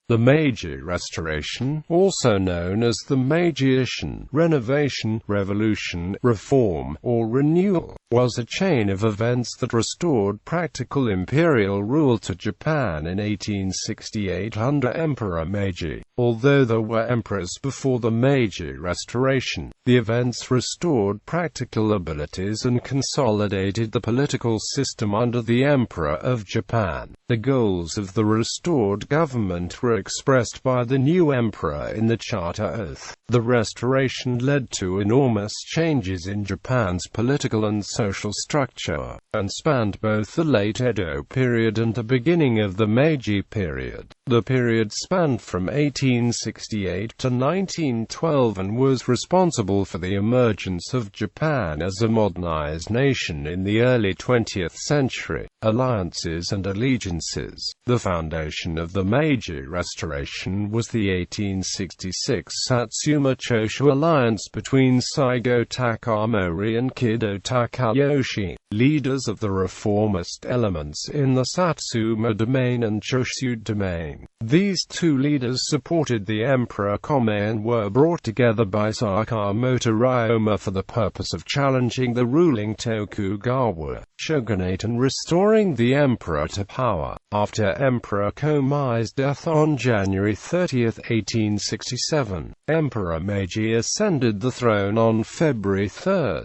The Meiji Restoration, also known as the Meiji Ishin, Renovation, Revolution, Reform, or Renewal, was a chain of events that restored practical imperial rule to Japan in 1868 under Emperor Meiji. Although there were emperors before the Meiji Restoration, the events restored practical abilities and consolidated the political system under the Emperor of Japan. The goals of the restored government were expressed by the new emperor in the Charter Oath. The Restoration led to enormous changes in Japan's political and social structure, and spanned both the late Edo period and the beginning of the Meiji period. The period spanned from 1868 to 1912 and was responsible for the emergence of Japan as a modernized nation in the early 20th century. Alliances and allegiances. The foundation of the Meiji Restoration was the 1866 Satsuma Choshu alliance between Saigo Takamori and Kido Takayoshi, leaders of the reformist elements in the Satsuma domain and Choshu domain. These two leaders supported the Emperor Kome and were brought together by Sakamoto Ryoma for the purpose of challenging the ruling Tokugawa shogunate and restoring the emperor to power. After Emperor Komei's death on January 30, 1867, Emperor Meiji ascended the throne on February 3.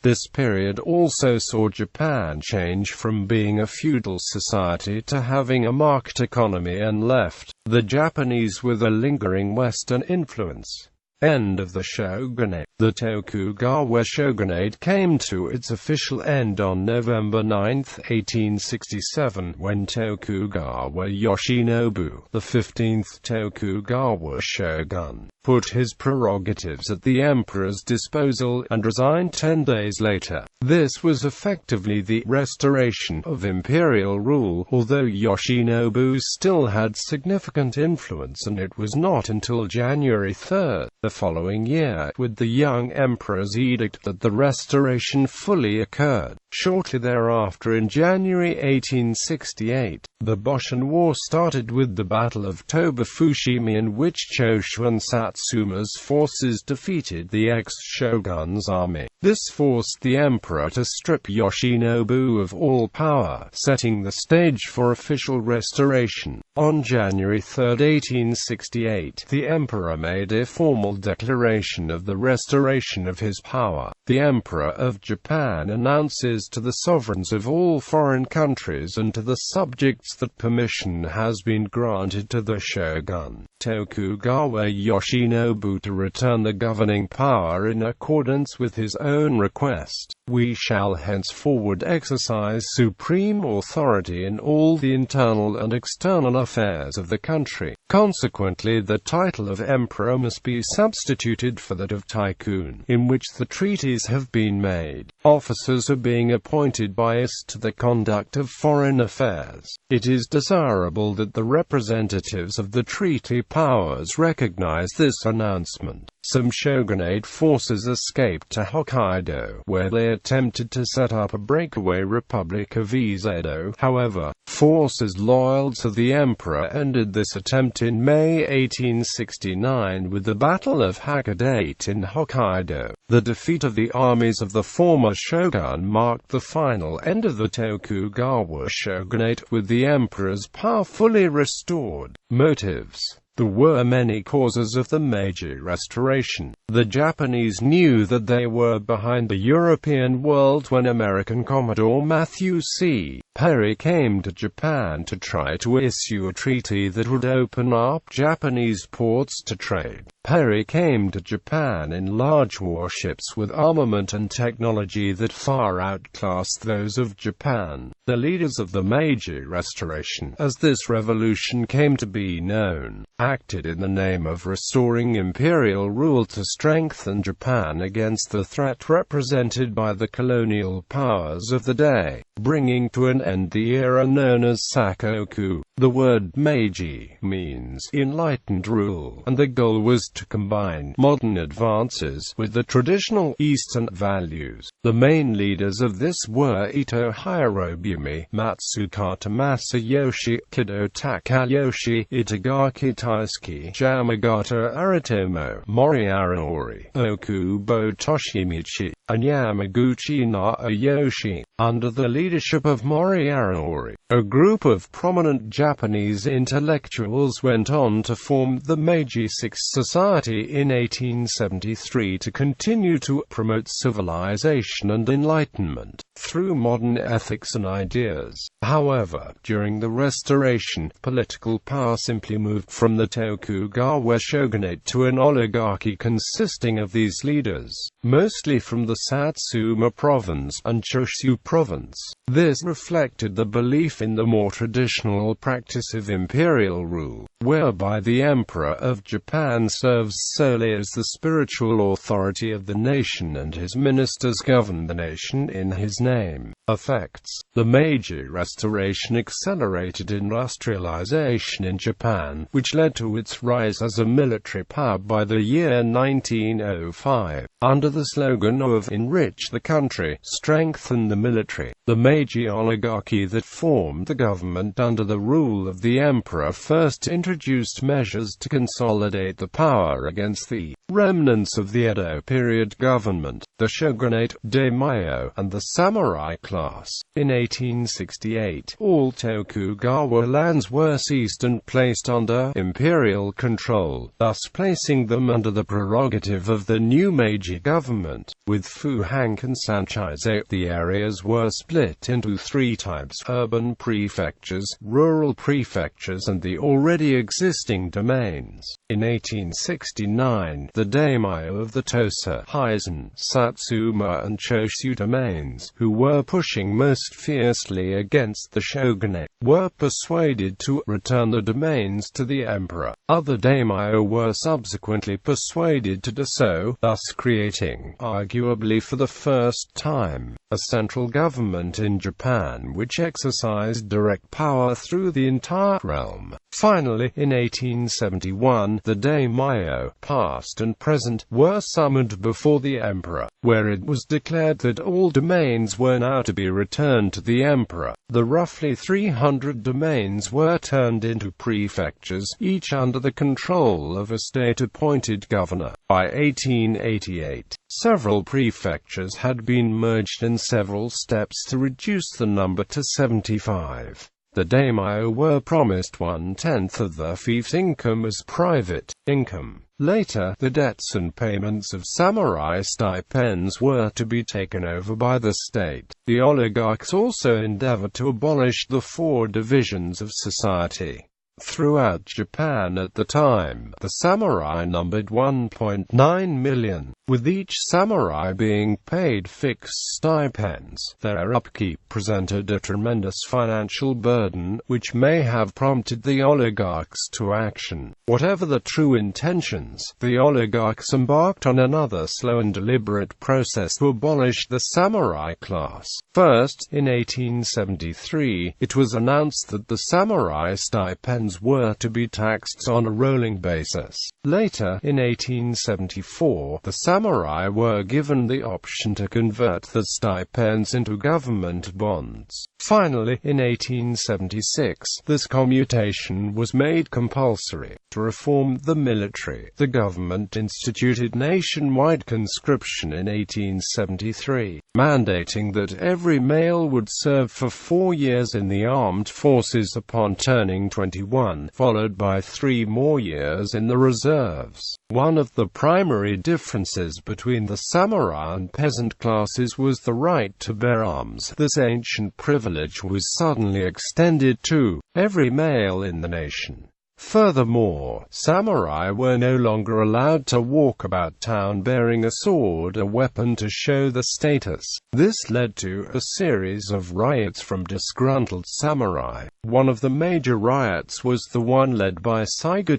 This period also saw Japan change from being a feudal society to having a marked economy and left the Japanese with a lingering Western influence. End of the shogunate. The Tokugawa shogunate came to its official end on November 9, 1867, when Tokugawa Yoshinobu, the 15th Tokugawa shogun, put his prerogatives at the emperor's disposal and resigned 10 days later. This was effectively the restoration of imperial rule, although Yoshinobu still had significant influence, and it was not until January 3, the following year, with the young emperor's edict, that the restoration fully occurred. Shortly thereafter, in January 1868, the Boshin War started with the Battle of Toba-Fushimi, in which Choshu and Satsuma's forces defeated the ex-shogun's army. This forced the emperor to strip Yoshinobu of all power, setting the stage for official restoration. On January 3, 1868, the emperor made a formal declaration of the restoration of his power. The Emperor of Japan announces to the sovereigns of all foreign countries and to the subjects that permission has been granted to the shogun, Tokugawa Yoshinobu, to return the governing power in accordance with his own request. We shall henceforward exercise supreme authority in all the internal and external affairs of the country. Consequently, the title of emperor must be substituted for that of tycoon, in which the treaties have been made. Officers are being appointed by us to the conduct of foreign affairs. It is desirable that the representatives of the treaty powers recognize this announcement. Some shogunate forces escaped to Hokkaido, where they attempted to set up a breakaway republic of East Edo. However, forces loyal to the emperor ended this attempt in May 1869 with the Battle of Hakodate in Hokkaido. The defeat of the armies of the former shogun marked the final end of the Tokugawa shogunate, with the emperor's power fully restored. Motives. There were many causes of the Meiji Restoration. The Japanese knew that they were behind the European world when American Commodore Matthew C. Perry came to Japan to try to issue a treaty that would open up Japanese ports to trade. Perry came to Japan in large warships with armament and technology that far outclassed those of Japan. The leaders of the Meiji Restoration, as this revolution came to be known, acted in the name of restoring imperial rule to strengthen Japan against the threat represented by the colonial powers of the day, bringing to an end the era known as Sakoku. The word Meiji means enlightened rule, and the goal was to combine modern advances with the traditional Eastern values. The main leaders of this were Ito Hirobumi, Matsukata Masayoshi, Kido Takayoshi, Itagaki Taisuke, Yamagata Aritomo, Mori Aranori, Okubo Toshimichi, and Yamaguchi Naiyoshi. Under the leadership of Mori Aranori, a group of prominent Japanese intellectuals went on to form the Meiji Sixth Society in 1873 to continue to promote civilization and enlightenment through modern ethics and ideas. However, during the Restoration, political power simply moved from the Tokugawa shogunate to an oligarchy consisting of these leaders, mostly from the Satsuma province and Choshu province. This reflected the belief in the more traditional practice of imperial rule, whereby the Emperor of Japan serves solely as the spiritual authority of the nation and his ministers govern the nation in his name. Effects: the Meiji Restoration accelerated industrialization in Japan, which led to its rise as a military power by the year 1905. Under the slogan of "Enrich the country, strengthen the military," the Meiji oligarchy that formed the government under the rule of the emperor first introduced measures to consolidate the power against the remnants of the Edo period government, the shogunate, daimyo, and the samurai class. In 1868, all Tokugawa lands were seized and placed under imperial control, thus placing them under the prerogative of the new Meiji government. With Fuhang and Sanchize, the areas were split into three types: urban prefectures, rural prefectures, and the already existing domains. In 1869, the daimyo of the Tosa, Hizen, Satsuma and Choshu domains, who were pushing most fiercely against the shogunate, were persuaded to return the domains to the emperor. Other daimyo were subsequently persuaded to do so, thus creating, arguably for the first time, a central government in Japan which exercised direct power through the entire realm. Finally, in 1871, the daimyo, past and present, were summoned before the emperor, where it was declared that all domains were now to be returned to the emperor. The roughly 300 domains were turned into prefectures, each under the control of a state-appointed governor. By 1888, several prefectures had been merged in several steps to reduce the number to 75. The daimyo were promised 1/10 of their fief's income as private income. Later, the debts and payments of samurai stipends were to be taken over by the state. The oligarchs also endeavored to abolish the four divisions of society. Throughout Japan at the time, the samurai numbered 1.9 million, with each samurai being paid fixed stipends. Their upkeep presented a tremendous financial burden, which may have prompted the oligarchs to action. Whatever the true intentions, the oligarchs embarked on another slow and deliberate process to abolish the samurai class. First, in 1873, it was announced that the samurai stipends were to be taxed on a rolling basis. Later, in 1874, the samurai were given the option to convert the stipends into government bonds. Finally, in 1876, this commutation was made compulsory. To reform the military, the government instituted nationwide conscription in 1873, mandating that every male would serve for 4 years in the armed forces upon turning 21, followed by 3 more years in the reserves. One of the primary differences between the samurai and peasant classes was the right to bear arms. This ancient privilege was suddenly extended to every male in the nation. Furthermore, samurai were no longer allowed to walk about town bearing a sword or weapon to show their status. This led to a series of riots from disgruntled samurai. One of the major riots was the one led by Saigo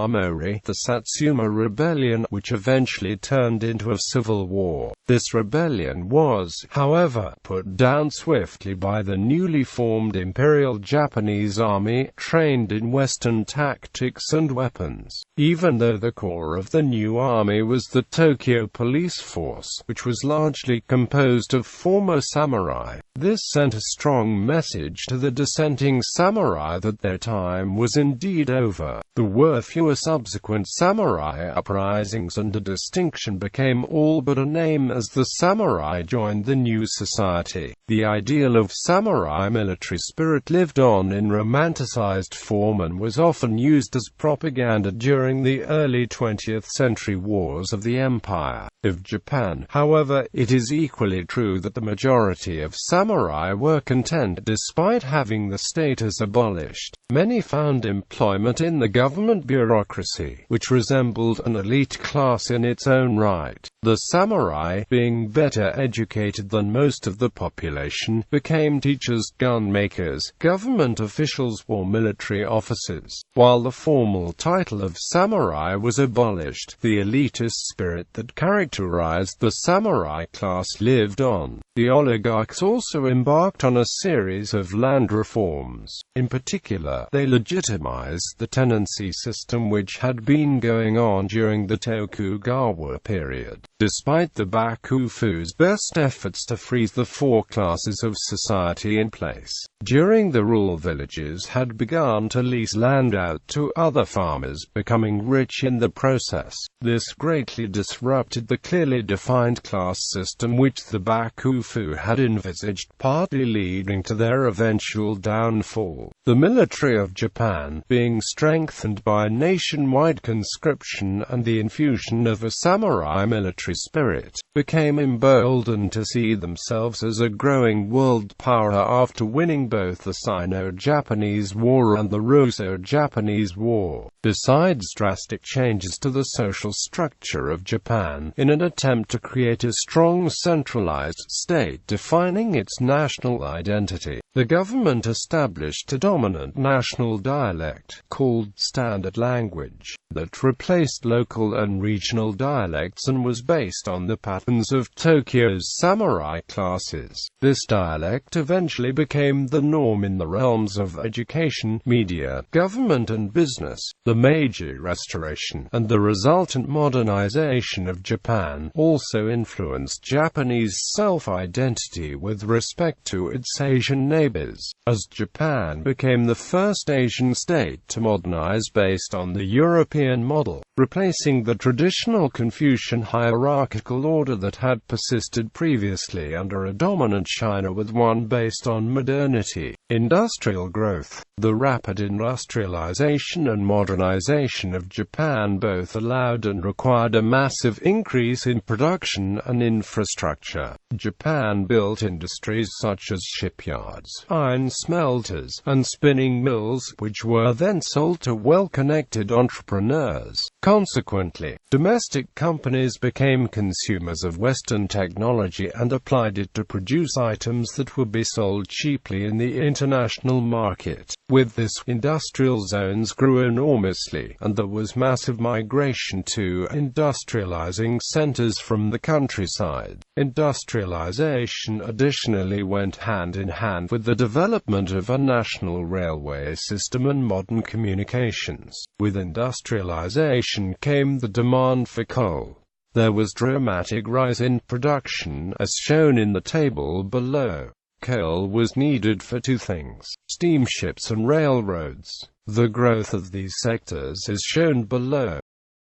Mori, the Satsuma Rebellion, which eventually turned into a civil war. This rebellion was, however, put down swiftly by the newly formed Imperial Japanese Army, trained in Western tactics and weapons. Even though the core of the new army was the Tokyo police force, which was largely composed of former samurai, this sent a strong message to the dissenting samurai that their time was indeed over. There were fewer subsequent samurai uprisings, and a distinction became all but a name as the samurai joined the new society. The ideal of samurai military spirit lived on in romanticized form and was often used as propaganda during the early 20th century wars of the Empire of Japan. However, it is equally true that the majority of samurai were content despite having the status abolished. Many found employment in the government bureaucracy, which resembled an elite class in its own right. The samurai, being better educated than most of the population, became teachers, gun makers, government officials, or military officers. While the formal title of samurai was abolished, the elitist spirit that characterized the samurai class lived on. The oligarchs also embarked on a series of land reforms. In particular, they legitimized the tenancy system which had been going on during the Tokugawa period. Despite the Bakufu's best efforts to freeze the four classes of society in place, during the rural villages had begun to lease land out to other farmers, becoming rich in the process. This greatly disrupted the clearly defined class system which the Bakufu had envisaged, partly leading to their eventual downfall. The military of Japan, being strengthened by nationwide conscription and the infusion of a samurai military spirit, became emboldened to see themselves as a growing world power after winning both the Sino-Japanese War and the Russo-Japanese War. Besides drastic changes to the social structure of Japan, in an attempt to create a strong centralized state defining its national identity, the government established a dominant national dialect, called Standard Language, that replaced local and regional dialects and was based on the patterns of Tokyo's samurai classes. This dialect eventually became the norm in the realms of education, media, government and business. The Meiji Restoration, and the resultant modernization of Japan, also influenced Japanese self-identity with respect to its Asian neighbors, as Japan became the first Asian state to modernize based on the European model, replacing the traditional Confucian hierarchical order that had persisted previously under a dominant China with one based on modernity. Industrial growth. The rapid industrialization and modernization of Japan both allowed and required a massive increase in production and infrastructure. Japan built industries such as shipyards, iron smelters, and spinning mills, which were then sold to well-connected entrepreneurs. Consequently, domestic companies became consumers of Western technology and applied it to produce items that would be sold cheaply in the international market. With this, industrial zones grew enormously, and there was massive migration to industrializing centers from the countryside. Industrialization additionally went hand in hand with the development of a national railway system and modern communications. With industrialization came the demand for coal. There was dramatic rise in production, as shown in the table below. Coal was needed for two things: steamships and railroads. The growth of these sectors is shown below.